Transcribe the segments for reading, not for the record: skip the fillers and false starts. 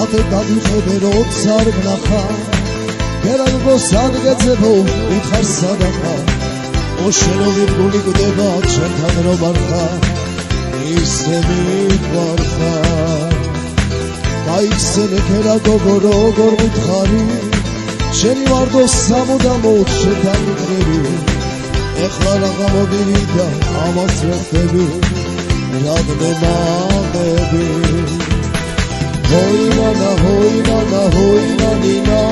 Ate dadixebe rotsa ar gnakha Geragbo sadgetsebo itkar sadakha Oshenovi guli gdeba chemtan ro markha Ise mitvarkha Daiksene keragogo rogor mitkhari Sheni vardo samudamot shetangrebi Ეხლა რა გამოდივიდა ამას ვეხტები რადმე მაღები ჰოინა ნინა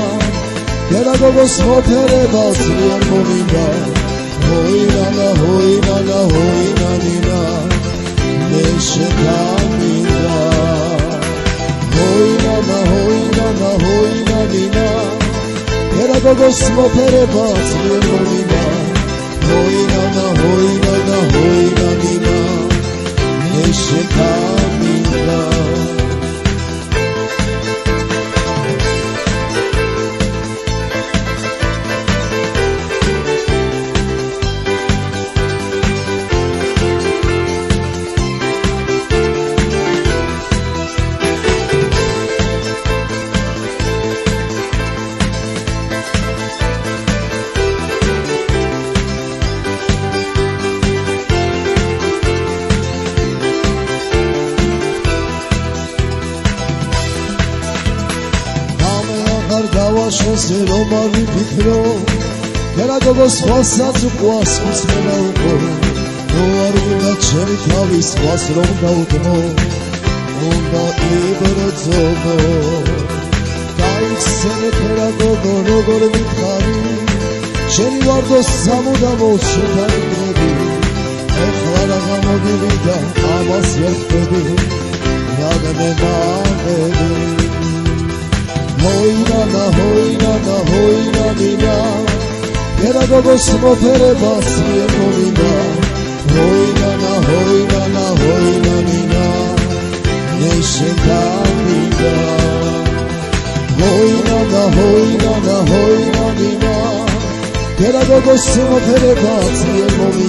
გერა გოგოს მოფერებას ვერ მომინდა ჰოინა ნინა მე შეგამინდა ჰოინა ნინა გერა გოგოს მოფერებას ვერ მომინდა Hoina nina Neshkamina Shose romari fikro Gera gogos khvasats uqvas khusmena uqo No ar unda chemi tavis khvas rom gaudmo Unda ibrzomo Daiksene gera gogo rogor mitkhari Sheni vardo samudamos shetangrebi Ეხლა რა გამოდივიდა ამას ვეხტები რადმე მაღები Hoina nina Gera gogos mofерებას ვერ მომინდა Hoina nina მე შეგამინდა Hoina nina Gera gogos mofერებას ვერ მომინდა